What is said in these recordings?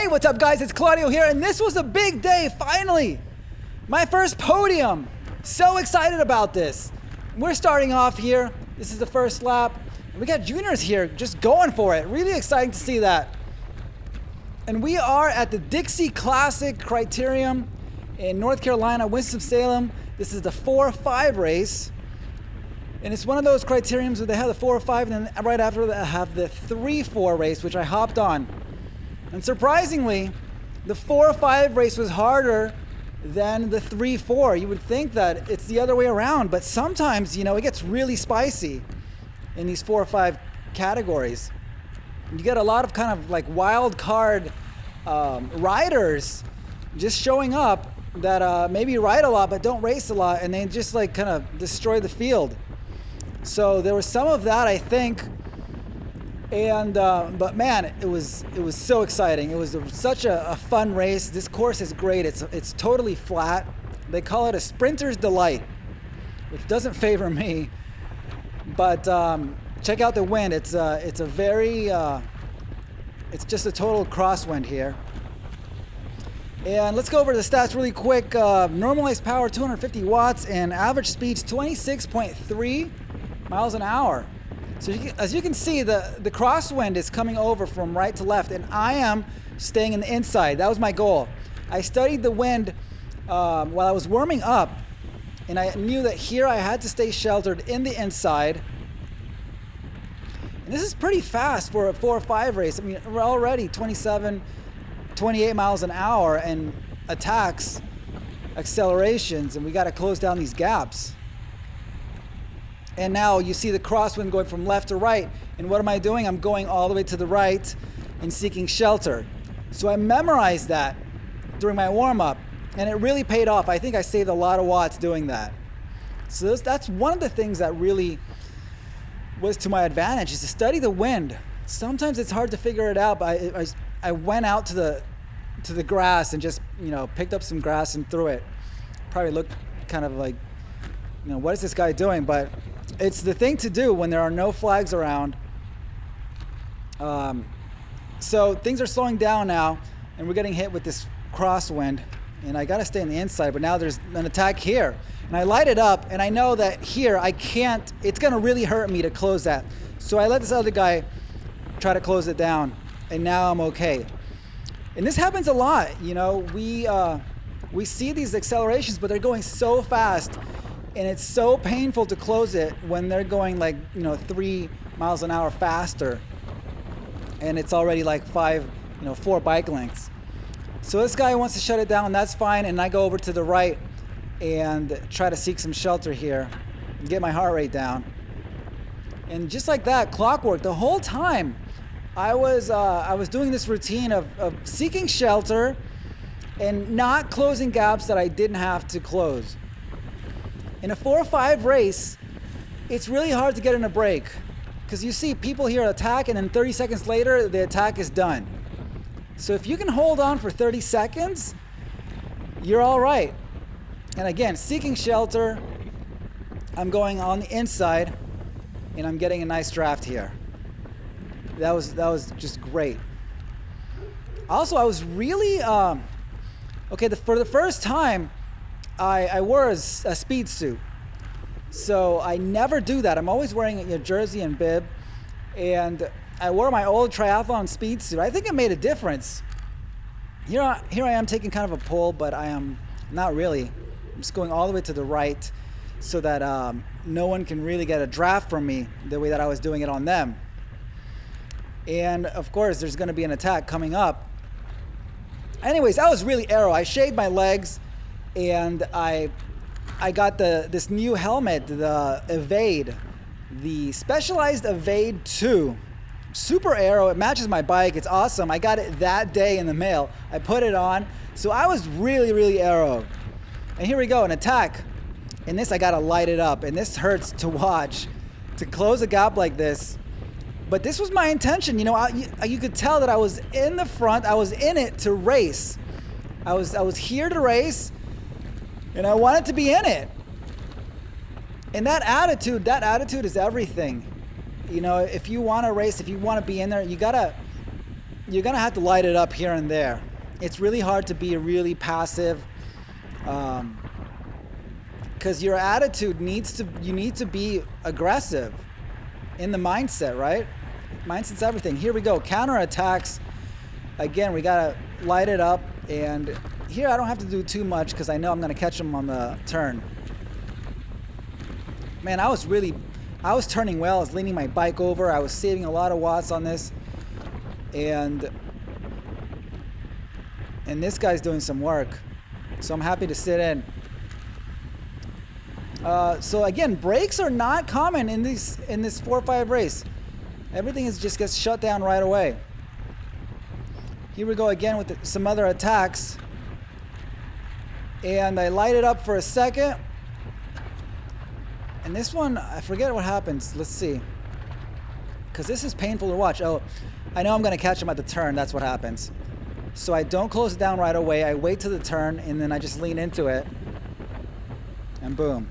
Hey, what's up guys? It's Claudio here, and this was a big day, finally! My first podium! So excited about this. We're starting off here. This is the first lap. We got juniors here just going for it. Really exciting to see that. And we are at the Dixie Classic Criterium in North Carolina, Winston-Salem. This is the 4-5 race. And it's one of those criteriums where they have the 4-5, and then right after they have the 3-4 race, which I hopped on. And surprisingly, the 4-5 race was harder than the 3-4. You would think that it's the other way around, but sometimes, it gets really spicy in these 4-5 categories. You get a lot of kind of like wild card riders just showing up that maybe ride a lot but don't race a lot, and they just like kind of destroy the field. So there was some of that, I think, and but man, it was so exciting. It was such a fun race. This course is great. It's totally flat. They call it a sprinter's delight, which doesn't favor me. But check out the wind. It's a very it's just a total crosswind here. And let's go over the stats really quick. Normalized power 250 watts and average speeds 26.3 miles an hour. So as you can see, the crosswind is coming over from right to left, and I am staying in the inside. That was my goal. I studied the wind while I was warming up, and I knew that here I had to stay sheltered in the inside. And this is pretty fast for a 4-5 race. I mean, we're already 27, 28 miles an hour and attacks, accelerations, and we got to close down these gaps. And now you see the crosswind going from left to right. And what am I doing? I'm going all the way to the right and seeking shelter. So I memorized that during my warm-up, and it really paid off. I think I saved a lot of watts doing that. So that's one of the things that really was to my advantage, is to study the wind. Sometimes it's hard to figure it out, but I went out to the grass and just picked up some grass and threw it. Probably looked kind of like, what is this guy doing? But it's the thing to do when there are no flags around. So things are slowing down now, and we're getting hit with this crosswind, and I got to stay on the inside, but now there's an attack here. And I light it up, and I know that here I can't, it's going to really hurt me to close that. So I let this other guy try to close it down, and now I'm okay. And this happens a lot, we see these accelerations, but they're going so fast, and it's so painful to close it when they're going like 3 miles an hour faster, and it's already like 4 bike lengths. So this guy wants to shut it down, and that's fine, and I go over to the right and try to seek some shelter here and get my heart rate down. And just like that, clockwork, the whole time I was doing this routine of seeking shelter and not closing gaps that I didn't have to close. In a 4-5 race, it's really hard to get in a break, because you see people here attack, and then 30 seconds later, the attack is done. So if you can hold on for 30 seconds, you're all right. And again, seeking shelter, I'm going on the inside, and I'm getting a nice draft here. That was just great. Also, I was really for the first time, I wore a speed suit. So I never do that. I'm always wearing a jersey and bib, and I wore my old triathlon speed suit. I think it made a difference. Here I am taking kind of a pull, but I am not really. I'm just going all the way to the right so that no one can really get a draft from me the way that I was doing it on them. And of course, there's going to be an attack coming up. Anyways, that was really aero. I shaved my legs, and I got this new helmet, the Evade, the Specialized Evade 2. Super aero. It matches my bike. It's awesome. I got it that day in the mail. I put it on. So I was really, really aero. And here we go, an attack. And this, I got to light it up. And this hurts to watch, to close a gap like this. But this was my intention. You could tell that I was in the front. I was in it to race. I was here to race, and I wanted to be in it. And that attitude is everything. If you want to race, if you want to be in there, you gotta you're gonna have to light it up here and there. It's really hard to be really passive, because your attitude you need to be aggressive in the mindset, right? Mindset's everything. Here we go, counterattacks. Again, we gotta light it up, and here I don't have to do too much because I know I'm gonna catch them on the turn. Man, I was turning well. I was leaning my bike over. I was saving a lot of watts on this, and this guy's doing some work, so I'm happy to sit in. So again, brakes are not common in this 4-5 race. Everything just gets shut down right away. Here we go again with some other attacks, and I light it up for a second. And this one, I forget what happens. Let's see, because this is painful to watch. Oh, I know I'm going to catch him at the turn. That's what happens. So I don't close it down right away. I wait to the turn, and then I just lean into it, and boom,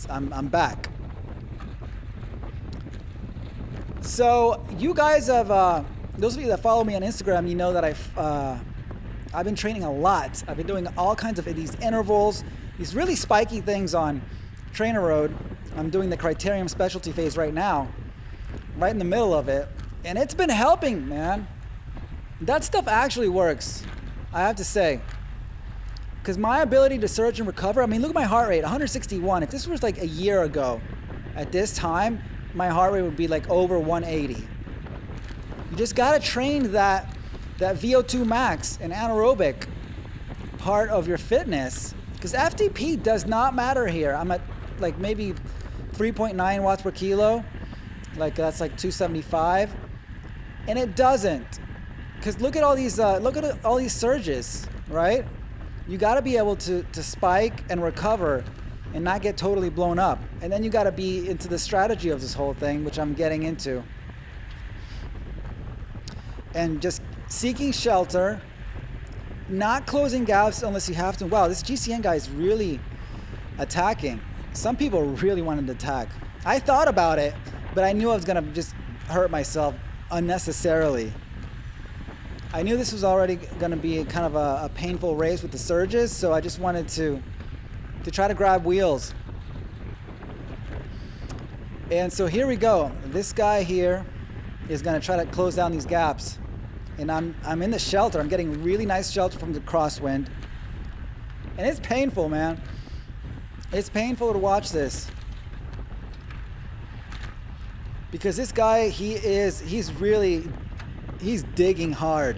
I'm back. So you guys have, those of you that follow me on Instagram, you know that I've been training a lot. I've been doing all kinds of these intervals, these really spiky things on Trainer Road. I'm doing the Criterium specialty phase right now, right in the middle of it, and it's been helping, man. That stuff actually works, I have to say, because my ability to surge and recover, I mean, look at my heart rate, 161. If this was like a year ago at this time, my heart rate would be like over 180. You just gotta train that VO2 max and anaerobic part of your fitness, because FTP does not matter here. I'm at like maybe 3.9 watts per kilo, like that's like 275, and it doesn't, because look at all these surges, right? You got to be able to spike and recover and not get totally blown up, and then you got to be into the strategy of this whole thing, which I'm getting into, and just seeking shelter, not closing gaps unless you have to. Wow, this GCN guy is really attacking. Some people really wanted to attack. I thought about it, but I knew I was gonna just hurt myself unnecessarily. I knew this was already gonna be kind of a painful race with the surges, so I just wanted to try to grab wheels. And so here we go. This guy here is gonna try to close down these gaps. And I'm in the shelter. I'm getting really nice shelter from the crosswind. And it's painful, man. It's painful to watch this. Because this guy, he's digging hard.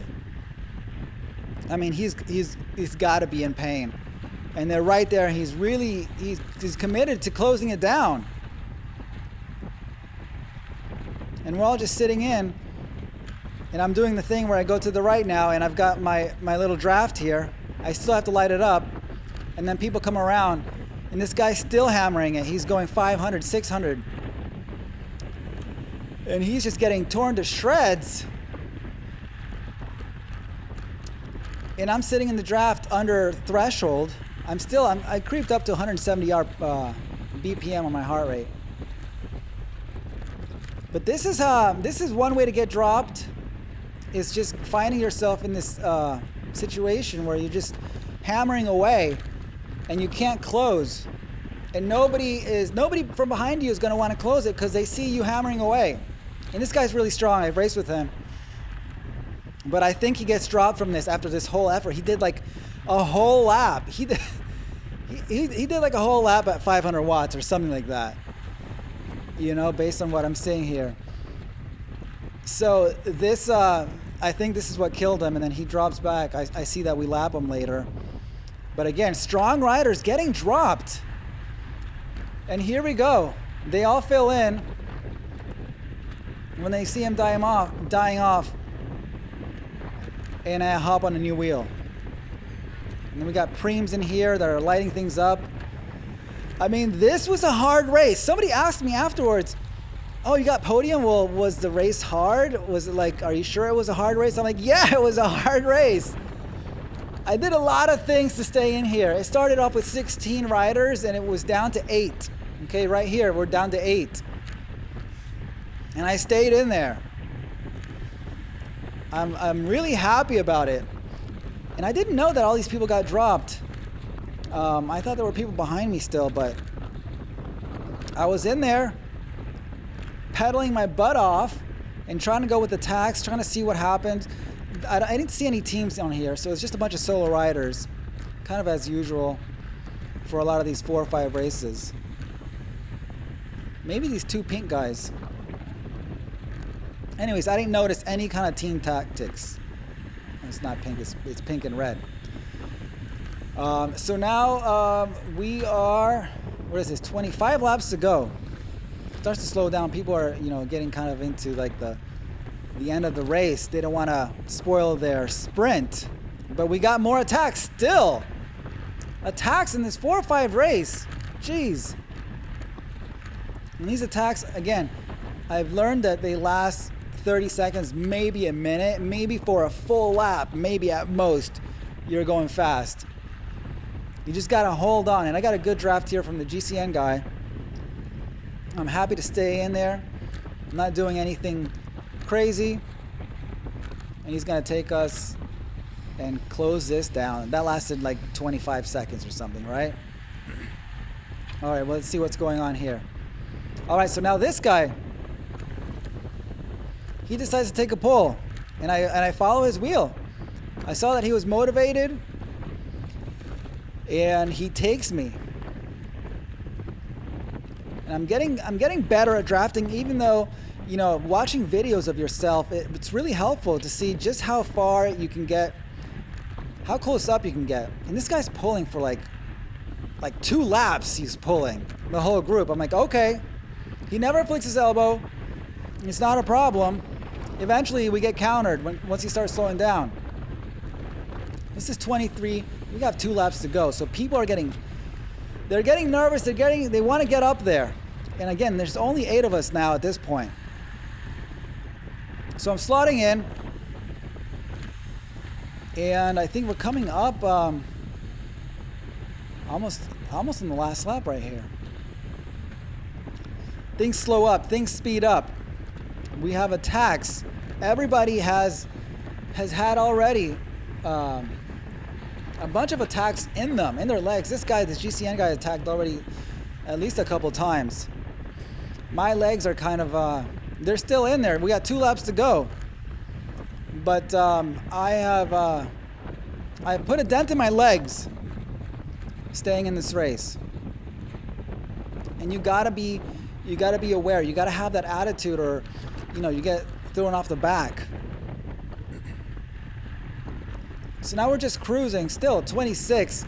I mean, he's got to be in pain. And they're right there. He's committed to closing it down. And we're all just sitting in. And I'm doing the thing where I go to the right now, and I've got my little draft here. I still have to light it up. And then people come around, and this guy's still hammering it. He's going 500, 600. And he's just getting torn to shreds. And I'm sitting in the draft under threshold. I creeped up to 170 BPM on my heart rate. But this is one way to get dropped. Is just finding yourself in this situation where you're just hammering away and you can't close, and nobody from behind you is going to want to close it because they see you hammering away. And this guy's really strong. I've raced with him, but I think he gets dropped from this after this whole effort. He did like a whole lap. He did like a whole lap at 500 watts or something like that, based on what I'm seeing here. So this, I think this is what killed him, and then he drops back. I see that we lap him later. But again, strong riders getting dropped. And here we go. They all fill in when they see him dying off. And I hop on a new wheel. And then we got preems in here that are lighting things up. I mean, this was a hard race. Somebody asked me afterwards, oh, you got podium? Well, was the race hard? Was it like, are you sure it was a hard race? I'm like, yeah, it was a hard race. I did a lot of things to stay in here. It started off with 16 riders, and it was down to 8. Okay, right here, we're down to 8. And I stayed in there. I'm really happy about it. And I didn't know that all these people got dropped. I thought there were people behind me still, but I was in there pedaling my butt off and trying to go with attacks, trying to see what happened. I didn't see any teams on here, so it's just a bunch of solo riders, kind of as usual for a lot of these 4 or 5 races. Maybe these 2 pink guys. Anyways, I didn't notice any kind of team tactics. It's not pink, it's pink and red. So now we are, what is this, 25 laps to go. It starts to slow down. People are, getting kind of into like the end of the race. They don't want to spoil their sprint. But we got more attacks still. Attacks in this 4 or 5 race. Jeez. And these attacks, again, I've learned that they last 30 seconds, maybe a minute, maybe for a full lap, maybe at most, you're going fast. You just gotta hold on. And I got a good draft here from the GCN guy. I'm happy to stay in there. I'm not doing anything crazy. And he's gonna take us and close this down. That lasted like 25 seconds or something, right? All right, well, let's see what's going on here. All right, so now this guy, he decides to take a pull, and I follow his wheel. I saw that he was motivated, and he takes me. And I'm getting better at drafting, even though, watching videos of yourself, it's really helpful to see just how far you can get, how close up you can get. And this guy's pulling for like 2 laps. He's pulling the whole group. I'm like, okay. He never flicks his elbow. It's not a problem. Eventually, we get countered once he starts slowing down. This is 23. We got 2 laps to go. So people are getting nervous. They want to get up there. And again, there's only 8 of us now at this point. So I'm slotting in. And I think we're coming up almost in the last lap right here. Things slow up, things speed up. We have attacks. Everybody has had already a bunch of attacks in them, in their legs. This GCN guy attacked already at least a couple times. My legs are kind of, they're still in there. We got 2 laps to go. But I put a dent in my legs staying in this race. And you gotta be aware. You gotta have that attitude, or you get thrown off the back. So now we're just cruising, still 26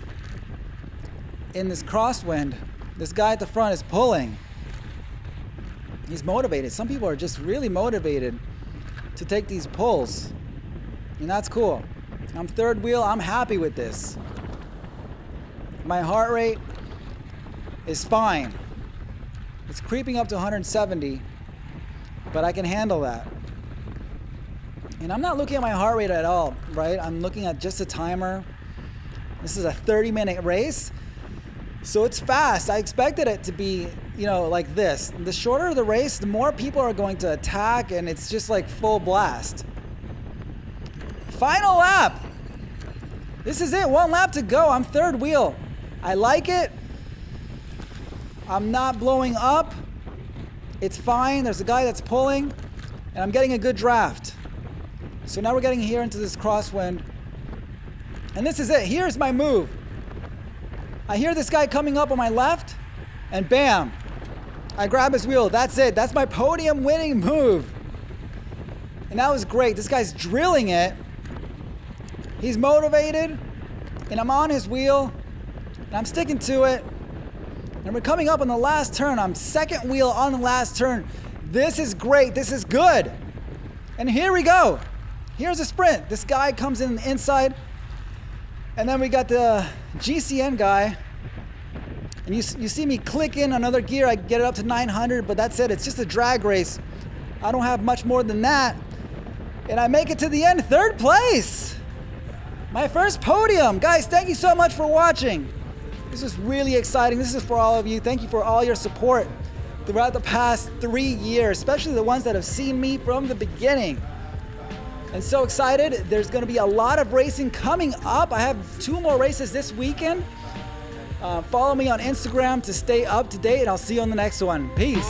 in this crosswind. This guy at the front is pulling. He's motivated. Some people are just really motivated to take these pulls, and that's cool. I'm third wheel. I'm happy with this. My heart rate is fine. It's creeping up to 170, but I can handle that. And I'm not looking at my heart rate at all, right? I'm looking at just a timer. This is a 30-minute race, so it's fast. I expected it to be, like this. The shorter the race, the more people are going to attack, and it's just like full blast. Final lap. This is it. 1 lap to go. I'm third wheel. I like it. I'm not blowing up. It's fine. There's a guy that's pulling, and I'm getting a good draft. So now we're getting here into this crosswind. And this is it. Here's my move. I hear this guy coming up on my left, and bam, I grab his wheel. That's it. That's my podium winning move. And that was great. This guy's drilling it. He's motivated, and I'm on his wheel, and I'm sticking to it. And we're coming up on the last turn. I'm second wheel on the last turn. This is great. This is good. And here we go. Here's a sprint. This guy comes in the inside. And then we got the GCN guy. And you see me click in another gear. I get it up to 900, but that's it. It's just a drag race. I don't have much more than that. And I make it to the end, third place. My first podium. Guys, thank you so much for watching. This is really exciting. This is for all of you. Thank you for all your support throughout the past 3 years, especially the ones that have seen me from the beginning. And so excited. There's going to be a lot of racing coming up. I have 2 more races this weekend. Follow me on Instagram to stay up to date, and I'll see you on the next one. Peace.